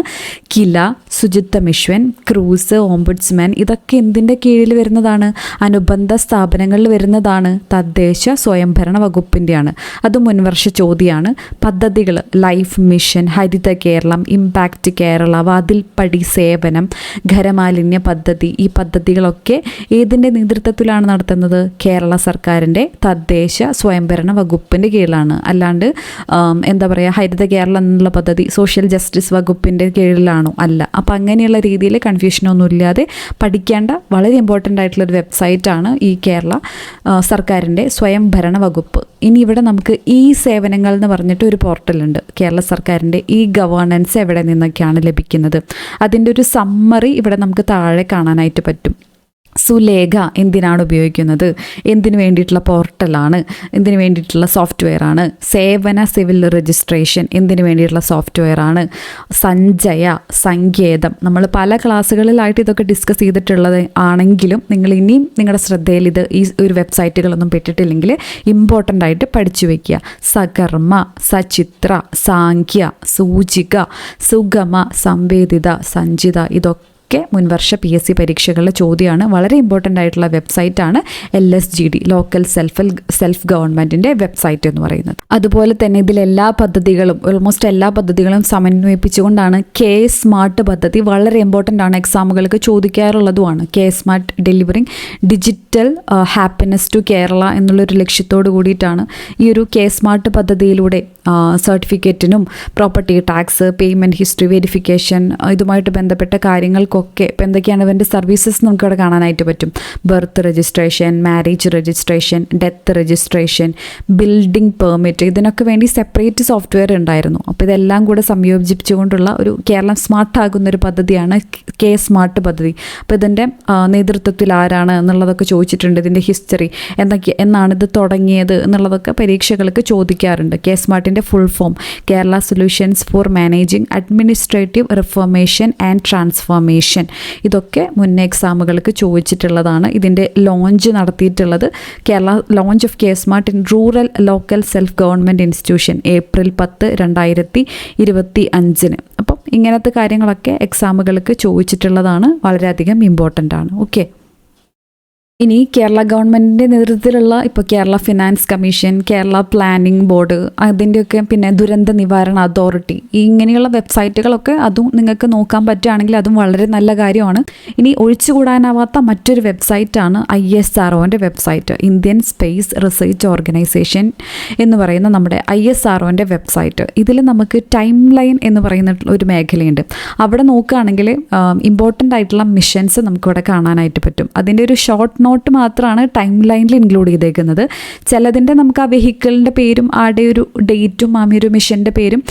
കില, ശുചിത്വ മിഷൻ, ക്രൂസ്, ഓംബുഡ്സ്മാൻ, ഇതൊക്കെ എന്തിൻ്റെ കീഴിൽ വരുന്നതാണ്? അനുബന്ധ അനുബന്ധ സ്ഥാപനങ്ങളിൽ വരുന്നതാണ് തദ്ദേശ സ്വയംഭരണ വകുപ്പിൻ്റെയാണ്. അത് മുൻവർഷ ചോദ്യമാണ്. പദ്ധതികൾ life mission, Haritha Keralam, impact Kerala, വാതിൽപ്പടി സേവനം, ഖരമാലിന്യ പദ്ധതി, ഈ പദ്ധതികളൊക്കെ ഏതിൻ്റെ നേതൃത്വത്തിലാണ് നടത്തുന്നത്? കേരള സർക്കാരിൻ്റെ തദ്ദേശ സ്വയംഭരണ വകുപ്പിൻ്റെ കീഴിലാണ്. അല്ലാണ്ട് എന്താ പറയുക, ഹരിത കേരളം എന്നുള്ള പദ്ധതി സോഷ്യൽ ജസ്റ്റിസ് വകുപ്പിൻ്റെ കീഴിലാണോ? അല്ല. അപ്പോൾ അങ്ങനെയുള്ള രീതിയിൽ കൺഫ്യൂഷനൊന്നുമില്ലാതെ പഠിക്കേണ്ട വളരെ ഇമ്പോർട്ടൻ്റ് ആയിട്ടുള്ളൊരു വെബ്സൈറ്റാണ് ഈ കേരള സർക്കാരിൻ്റെ സ്വയംഭരണ വകുപ്പ്. ഇനി ഇവിടെ നമുക്ക് ഈ സേവനങ്ങൾ എന്ന് പറഞ്ഞിട്ട് ഒരു പോർട്ടലുണ്ട്. കേരള സർക്കാരിൻ്റെ ഈ ഗവേണൻസ് എവിടെ നിന്നൊക്കെയാണ് ലഭിക്കുന്നത്, അതിൻ്റെ ഒരു സമ്മറി ഇവിടെ നമുക്ക് താഴെ കാണാനായിട്ട് പറ്റും. സുലേഖ എന്തിനാണ് ഉപയോഗിക്കുന്നത്, എന്തിനു വേണ്ടിയിട്ടുള്ള പോർട്ടലാണ്, എന്തിനു വേണ്ടിയിട്ടുള്ള സോഫ്റ്റ്വെയർ ആണ്. സേവന സിവിൽ രജിസ്ട്രേഷൻ എന്തിനു വേണ്ടിയിട്ടുള്ള സോഫ്റ്റ്വെയർ ആണ്. സഞ്ജയ, സങ്കേതം, നമ്മൾ പല ക്ലാസ്സുകളിലായിട്ട് ഇതൊക്കെ ഡിസ്കസ് ചെയ്തിട്ടുള്ളത് ആണെങ്കിലും നിങ്ങൾ ഇനിയും നിങ്ങളുടെ ശ്രദ്ധയിൽ ഈ ഒരു വെബ്സൈറ്റുകളൊന്നും പെട്ടിട്ടില്ലെങ്കിൽ ഇമ്പോർട്ടൻ്റ് ആയിട്ട് പഠിച്ചു വയ്ക്കുക. സകർമ്മ, സചിത്ര, സാങ്ക്യ, സൂചിക, സുഗമ, സംവേദിത, സഞ്ചിത, ഇതൊക്കെ മുൻവർഷ PSC പരീക്ഷകളിലെ ചോദ്യമാണ്. വളരെ ഇമ്പോർട്ടൻ്റ് ആയിട്ടുള്ള വെബ്സൈറ്റാണ് LSGD, ലോക്കൽ സെൽഫ് ഗവൺമെൻറ്റിൻ്റെ വെബ്സൈറ്റ് എന്ന് പറയുന്നത്. അതുപോലെ തന്നെ ഇതിലെല്ലാ പദ്ധതികളും, ഓൾമോസ്റ്റ് എല്ലാ പദ്ധതികളും സമന്വയിപ്പിച്ചുകൊണ്ടാണ് സ്മാർട്ട് പദ്ധതി. വളരെ ഇമ്പോർട്ടൻ്റ് ആണ്, എക്സാമുകൾക്ക് ചോദിക്കാറുള്ളതുമാണ്. Smart delivering digital happiness to Kerala എന്നുള്ളൊരു ലക്ഷ്യത്തോട് കൂടിയിട്ടാണ് ഈ ഒരു സ്മാർട്ട് പദ്ധതിയിലൂടെ സർട്ടിഫിക്കറ്റിനും property tax, payment history verification, ഇതുമായിട്ട് ബന്ധപ്പെട്ട കാര്യങ്ങൾക്കൊക്കെ ഇപ്പോൾ എന്തൊക്കെയാണ് ഇവൻ്റെ സർവീസസ് നമുക്കിവിടെ കാണാനായിട്ട് പറ്റും. Birth registration, marriage registration, death registration, building permit, ഇതിനൊക്കെ വേണ്ടി സെപ്പറേറ്റ് സോഫ്റ്റ്വെയർ ഉണ്ടായിരുന്നു. അപ്പോൾ ഇതെല്ലാം കൂടെ സംയോജിപ്പിച്ചുകൊണ്ടുള്ള ഒരു കേരളം സ്മാർട്ടാകുന്നൊരു പദ്ധതിയാണ് സ്മാർട്ട് പദ്ധതി. അപ്പോൾ ഇതിൻ്റെ നേതൃത്വത്തിൽ ആരാണ് എന്നുള്ളതൊക്കെ ചോദിച്ചിട്ടുണ്ട്. ഇതിൻ്റെ ഹിസ്റ്ററി എന്നാണ് ഇത് തുടങ്ങിയത് എന്നുള്ളതൊക്കെ പരീക്ഷകൾക്ക് ചോദിക്കാറുണ്ട്. സ്മാർട്ടിൻ്റെ full form Kerala solutions for managing administrative reformation and transformation. ഇതൊക്കെ മുന്നേ എക്സാമുകൾക്ക് ചോദിച്ചിട്ടുള്ളതാണ്. ഇതിൻ്റെ ലോഞ്ച് നടത്തിയിട്ടുള്ളത് Kerala launch of smart in rural local self government institution April 10, 2025. അപ്പം ഇങ്ങനത്തെ കാര്യങ്ങളൊക്കെ എക്സാമുകൾക്ക് ചോദിച്ചിട്ടുള്ളതാണ്. വളരെയധികം ഇമ്പോർട്ടൻ്റ് ആണ്. ഓക്കെ, ഇനി കേരള ഗവൺമെൻറ്റിൻ്റെ നേതൃത്വത്തിലുള്ള ഇപ്പോൾ Kerala finance commission, Kerala planning board, അതിൻ്റെയൊക്കെ പിന്നെ ദുരന്ത നിവാരണ അതോറിറ്റി, ഇങ്ങനെയുള്ള വെബ്സൈറ്റുകളൊക്കെ അതും നിങ്ങൾക്ക് നോക്കാൻ പറ്റുകയാണെങ്കിൽ അതും വളരെ നല്ല കാര്യമാണ്. ഇനി ഒഴിച്ചുകൂടാനാവാത്ത മറ്റൊരു വെബ്സൈറ്റാണ് ISROൻ്റെ website, Indian space research organisation എന്ന് പറയുന്ന നമ്മുടെ ISROൻ്റെ വെബ്സൈറ്റ്. ഇതിൽ നമുക്ക് ടൈം ലൈൻ എന്ന് പറയുന്ന ഒരു മേഖലയുണ്ട്. അവിടെ നോക്കുകയാണെങ്കിൽ ഇമ്പോർട്ടൻ്റ് ആയിട്ടുള്ള മിഷൻസ് നമുക്കിവിടെ കാണാനായിട്ട് പറ്റും. അതിൻ്റെ ഒരു ഷോർട്ട് നോട്ട് മാത്രമാണ് ടൈം ലൈനിൽ ഇൻക്ലൂഡ് ചെയ്തേക്കുന്നത്. ചിലതിൻ്റെ നമുക്ക് ആ വെഹിക്കിളിൻ്റെ പേരും ആടെ ഒരു ഡേറ്റും ആ ഒരു മിഷൻ്റെ പേരും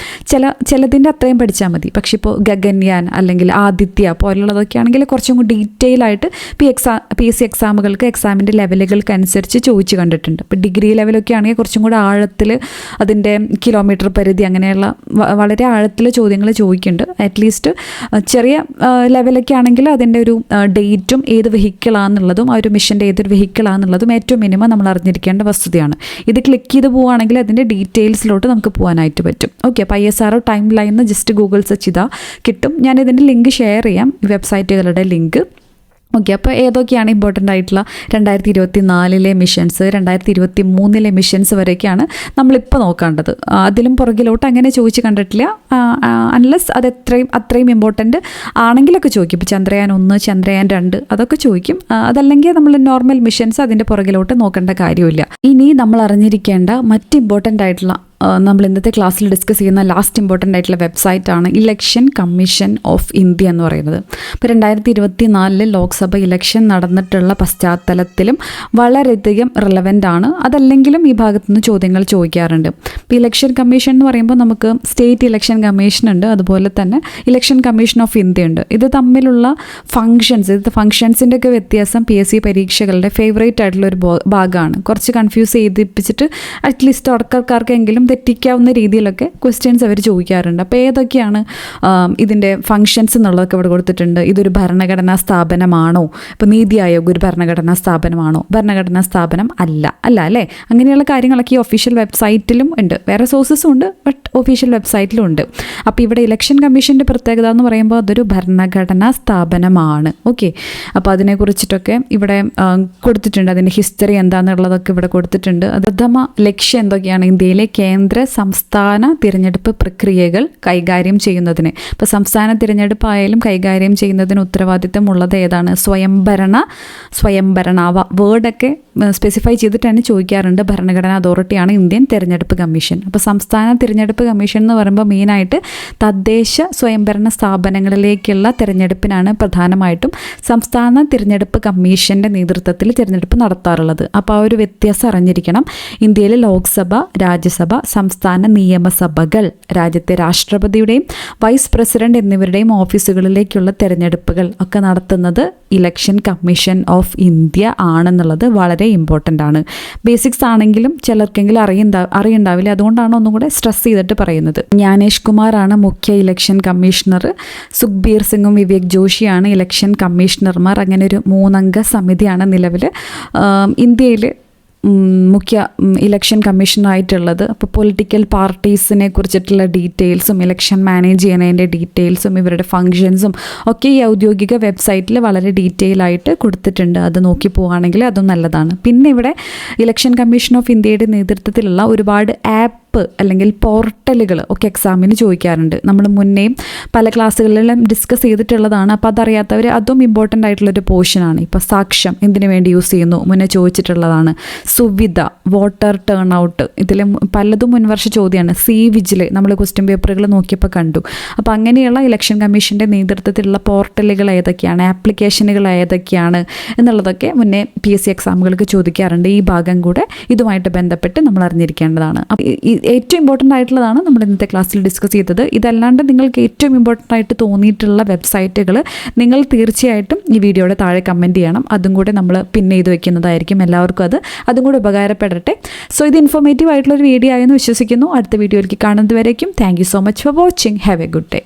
ചിലതിൻ്റെ അത്രയും പഠിച്ചാൽ മതി. പക്ഷെ ഇപ്പോൾ ഗഗൻയാൻ അല്ലെങ്കിൽ ആദിത്യ പോലുള്ളതൊക്കെ ആണെങ്കിൽ കുറച്ചും കൂടി ഡീറ്റെയിൽ ആയിട്ട് PSC എക്സാമുകൾക്ക് എക്സാമിൻ്റെ ലെവലുകൾക്ക് അനുസരിച്ച് ചോദിച്ച് കണ്ടിട്ടുണ്ട്. ഇപ്പോൾ ഡിഗ്രി ലെവലൊക്കെ ആണെങ്കിൽ കുറച്ചും കൂടി ആഴത്തിൽ അതിൻ്റെ കിലോമീറ്റർ പരിധി അങ്ങനെയുള്ള വളരെ ആഴത്തിൽ ചോദ്യങ്ങൾ ചോദിക്കുന്നുണ്ട്. അറ്റ്ലീസ്റ്റ് ചെറിയ ലെവലൊക്കെ ആണെങ്കിൽ അതിൻ്റെ ഒരു ഡേറ്റും ഏത് വെഹിക്കിളാണെന്നുള്ളതും ആ ഒരു മിഷൻ്റെ ഏതൊരു വെഹിക്കിളാണെന്നുള്ളതും ഏറ്റവും മിനിമം നമ്മൾ അറിഞ്ഞിരിക്കേണ്ട വസ്തുതയാണ്. ഇത് ക്ലിക്ക് ചെയ്ത് പോവുകയാണെങ്കിൽ അതിൻ്റെ ഡീറ്റെയിൽസിലോട്ട് നമുക്ക് പോകാനായിട്ട് പറ്റും. ഓക്കെ, അപ്പോൾ ISRO ടൈം ലൈൻ എന്ന് ജസ്റ്റ് ഗൂഗിൾ സെർച്ച് ചെയ്താൽ കിട്ടും. ഞാനിതിൻ്റെ ലിങ്ക് ഷെയർ ചെയ്യാം, വെബ്സൈറ്റുകളുടെ ലിങ്ക്. ഓക്കെ, അപ്പോൾ ഏതൊക്കെയാണ് ഇമ്പോർട്ടൻ്റ് ആയിട്ടുള്ള 2024 മിഷൻസ്, 2023 മിഷൻസ് വരെയൊക്കെയാണ് നമ്മളിപ്പോൾ നോക്കേണ്ടത്. അതിലും പുറകിലോട്ട് അങ്ങനെ ചോദിച്ച് കണ്ടിട്ടില്ല. അൺലെസ് അത് അത്രയും ഇമ്പോർട്ടൻ്റ് ആണെങ്കിലൊക്കെ ചോദിക്കും. ഇപ്പോൾ ചന്ദ്രയാൻ 1, ചന്ദ്രയാൻ 2 അതൊക്കെ ചോദിക്കും. അതല്ലെങ്കിൽ നമ്മൾ നോർമൽ മിഷൻസ് അതിൻ്റെ പുറകിലോട്ട് നോക്കേണ്ട കാര്യമില്ല. ഇനി നമ്മൾ അറിഞ്ഞിരിക്കേണ്ട മറ്റ് ഇമ്പോർട്ടൻ്റ് ആയിട്ടുള്ള നമ്മൾ ഇന്നത്തെ ക്ലാസ്സിൽ ഡിസ്കസ് ചെയ്യുന്ന ലാസ്റ്റ് ഇമ്പോർട്ടൻ്റ് ആയിട്ടുള്ള വെബ്സൈറ്റാണ് ഇലക്ഷൻ കമ്മീഷൻ ഓഫ് ഇന്ത്യ എന്ന് പറയുന്നത്. ഇപ്പോൾ 2024 ലോക്സഭ ഇലക്ഷൻ നടന്നിട്ടുള്ള പശ്ചാത്തലത്തിലും വളരെയധികം റിലവൻ്റ് ആണ്. അതല്ലെങ്കിലും ഈ ഭാഗത്തുനിന്ന് ചോദ്യങ്ങൾ ചോദിക്കാറുണ്ട്. ഇപ്പോൾ ഇലക്ഷൻ കമ്മീഷൻ എന്ന് പറയുമ്പോൾ നമുക്ക് സ്റ്റേറ്റ് ഇലക്ഷൻ കമ്മീഷൻ ഉണ്ട്, അതുപോലെ തന്നെ ഇലക്ഷൻ കമ്മീഷൻ ഓഫ് ഇന്ത്യ ഉണ്ട്. ഇത് തമ്മിലുള്ള ഫങ്ഷൻസിൻ്റെ ഒക്കെ വ്യത്യാസം PSC പരീക്ഷകളുടെ ഫേവറേറ്റ് ആയിട്ടുള്ള ഒരു ഭാഗമാണ്. കുറച്ച് കൺഫ്യൂസ് ചെയ്തിപ്പിച്ചിട്ട് അറ്റ്ലീസ്റ്റ് തുടക്കക്കാർക്കെങ്കിലും തെറ്റിക്കാവുന്ന രീതിയിലൊക്കെ ക്വസ്റ്റ്യൻസ് അവർ ചോദിക്കാറുണ്ട്. അപ്പോൾ ഏതൊക്കെയാണ് ഇതിൻ്റെ ഫങ്ഷൻസ് എന്നുള്ളതൊക്കെ ഇവിടെ കൊടുത്തിട്ടുണ്ട്. ഇതൊരു ഭരണഘടനാ സ്ഥാപനമാണോ? ഇപ്പോൾ നീതി ആയോഗ് ഒരു ഭരണഘടനാ സ്ഥാപനമാണോ? ഭരണഘടനാ സ്ഥാപനം അല്ല അല്ലേ? അങ്ങനെയുള്ള കാര്യങ്ങളൊക്കെ ഈ ഒഫീഷ്യൽ വെബ്സൈറ്റിലും ഉണ്ട്. വേറെ സോഴ്സസും ഉണ്ട്, ബട്ട് ഒഫീഷ്യൽ വെബ്സൈറ്റിലും ഉണ്ട്. അപ്പോൾ ഇവിടെ ഇലക്ഷൻ കമ്മീഷൻ്റെ പ്രത്യേകത എന്ന് പറയുമ്പോൾ അതൊരു ഭരണഘടനാ സ്ഥാപനമാണ്. ഓക്കെ, അപ്പോൾ അതിനെക്കുറിച്ചിട്ടൊക്കെ ഇവിടെ കൊടുത്തിട്ടുണ്ട്. അതിൻ്റെ ഹിസ്റ്ററി എന്താണെന്നുള്ളതൊക്കെ ഇവിടെ കൊടുത്തിട്ടുണ്ട്. പ്രഥമ ലക്ഷ്യം എന്തൊക്കെയാണ്? ഇന്ത്യയിലെ കേന്ദ്ര സംസ്ഥാന തിരഞ്ഞെടുപ്പ് പ്രക്രിയകൾ കൈകാര്യം ചെയ്യുന്നതിന്. ഇപ്പോൾ സംസ്ഥാന തിരഞ്ഞെടുപ്പായാലും കൈകാര്യം ചെയ്യുന്നതിന് ഉത്തരവാദിത്തമുള്ളത് ഏതാണ്? സ്വയംഭരണ വേർഡൊക്കെ സ്പെസിഫൈ ചെയ്തിട്ടാണ് ചോദിക്കാറുണ്ട്. ഭരണഘടനാ അതോറിറ്റിയാണ് ഇന്ത്യൻ തിരഞ്ഞെടുപ്പ് കമ്മീഷൻ. അപ്പോൾ സംസ്ഥാന തിരഞ്ഞെടുപ്പ് കമ്മീഷൻ എന്ന് പറയുമ്പോൾ മെയിനായിട്ട് തദ്ദേശ സ്വയംഭരണ സ്ഥാപനങ്ങളിലേക്കുള്ള തിരഞ്ഞെടുപ്പിനാണ് പ്രധാനമായിട്ടും സംസ്ഥാന തിരഞ്ഞെടുപ്പ് കമ്മീഷൻ്റെ നേതൃത്വത്തിൽ തിരഞ്ഞെടുപ്പ് നടത്താറുള്ളത്. അപ്പോൾ ആ ഒരു വ്യത്യാസം അറിഞ്ഞിരിക്കണം. ഇന്ത്യയിലെ ലോക്സഭ, രാജ്യസഭ, സംസ്ഥാന നിയമസഭകൾ, രാജ്യത്തെ രാഷ്ട്രപതിയുടെയും വൈസ് പ്രസിഡന്റ് എന്നിവരുടെയും ഓഫീസുകളിലേക്കുള്ള തിരഞ്ഞെടുപ്പുകൾ ഒക്കെ നടത്തുന്നത് ഇലക്ഷൻ കമ്മീഷൻ ഓഫ് ഇന്ത്യ ആണെന്നുള്ളത് വളരെ ഇമ്പോർട്ടൻ്റ് ആണ്. ബേസിക്സ് ആണെങ്കിലും ചിലർക്കെങ്കിലും അറിയണ്ടാവില്ല. അതുകൊണ്ടാണ് ഒന്നും കൂടെ സ്ട്രെസ് ചെയ്തിട്ട് പറയുന്നത്. ജ്ഞാനേഷ് കുമാറാണ് മുഖ്യ ഇലക്ഷൻ കമ്മീഷണർ. സുഖ്ബീർ സിംഗും വിവേക് ജോഷിയാണ് ഇലക്ഷൻ കമ്മീഷണർമാർ. അങ്ങനെ ഒരു 3 അംഗ സമിതിയാണ് നിലവിൽ ഇന്ത്യയിൽ മുഖ്യ ഇലക്ഷൻ കമ്മീഷനായിട്ടുള്ളത്. അപ്പോൾ പൊളിറ്റിക്കൽ പാർട്ടീസിനെ കുറിച്ചിട്ടുള്ള ഡീറ്റെയിൽസും ഇലക്ഷൻ മാനേജ് ചെയ്യുന്നതിൻ്റെ ഡീറ്റെയിൽസും ഇവരുടെ ഫങ്ഷൻസും ഒക്കെ ഈ ഔദ്യോഗിക വെബ്സൈറ്റിൽ വളരെ ഡീറ്റെയിൽ ആയിട്ട് കൊടുത്തിട്ടുണ്ട്. അത് നോക്കി പോവുകയാണെങ്കിൽ അതും നല്ലതാണ്. പിന്നെ ഇവിടെ ഇലക്ഷൻ കമ്മീഷൻ ഓഫ് ഇന്ത്യയുടെ നേതൃത്വത്തിലുള്ള ഒരുപാട് ആപ്പ് അല്ലെങ്കിൽ പോർട്ടലുകൾ ഒക്കെ എക്സാമിന് ചോദിക്കാറുണ്ട്. നമ്മൾ മുന്നേയും പല ക്ലാസ്സുകളിലും ഡിസ്കസ് ചെയ്തിട്ടുള്ളതാണ്. അപ്പോൾ അതറിയാത്തവർ അതും ഇമ്പോർട്ടൻ്റ് ആയിട്ടുള്ളൊരു പോർഷനാണ്. ഇപ്പോൾ സാക്ഷ്യം എന്തിനു വേണ്ടി യൂസ് ചെയ്യുന്നു മുന്നേ ചോദിച്ചിട്ടുള്ളതാണ്. സുവിധ, വോട്ടർ ടേൺ ഔട്ട്, ഇതിൽ പലതും മുൻവർഷ ചോദ്യമാണ്. വിജിൽ നമ്മൾ ക്വസ്റ്റ്യൻ പേപ്പറുകൾ നോക്കിയപ്പോൾ കണ്ടു. അപ്പോൾ അങ്ങനെയുള്ള ഇലക്ഷൻ കമ്മീഷൻ്റെ നേതൃത്വത്തിലുള്ള പോർട്ടലുകൾ ഏതൊക്കെയാണ്, ആപ്ലിക്കേഷനുകൾ ഏതൊക്കെയാണ് എന്നുള്ളതൊക്കെ മുന്നേ PSC എക്സാമുകൾക്ക് ചോദിക്കാറുണ്ട്. ഈ ഭാഗം കൂടെ ഇതുമായിട്ട് ബന്ധപ്പെട്ട് നമ്മൾ അറിഞ്ഞിരിക്കേണ്ടതാണ്. ഏറ്റവും ഇമ്പോർട്ടൻ്റ് ആയിട്ടുള്ളതാണ് നമ്മൾ ഇന്നത്തെ ക്ലാസ്സിൽ ഡിസ്കസ് ചെയ്തത്. ഇതല്ലാണ്ട് നിങ്ങൾക്ക് ഏറ്റവും ഇമ്പോർട്ടൻ്റ് ആയിട്ട് തോന്നിയിട്ടുള്ള വെബ്സൈറ്റുകൾ നിങ്ങൾ തീർച്ചയായിട്ടും ഈ വീഡിയോയുടെ താഴെ കമൻറ്റ് ചെയ്യണം. അതും കൂടെ നമ്മൾ പിൻ ചെയ്ത് വെക്കുന്നതായിരിക്കും. എല്ലാവർക്കും അതും കൂടെ ഉപകാരപ്പെടട്ടെ. സോ ഇത് ഇൻഫോർമേറ്റീവ് ആയിട്ടുള്ളൊരു വീഡിയോ ആയെന്ന് വിശ്വസിക്കുന്നു. അടുത്ത വീഡിയോയിലേക്ക് കാണുന്നത് വരേക്കും thank you so much for watching. Have A good day.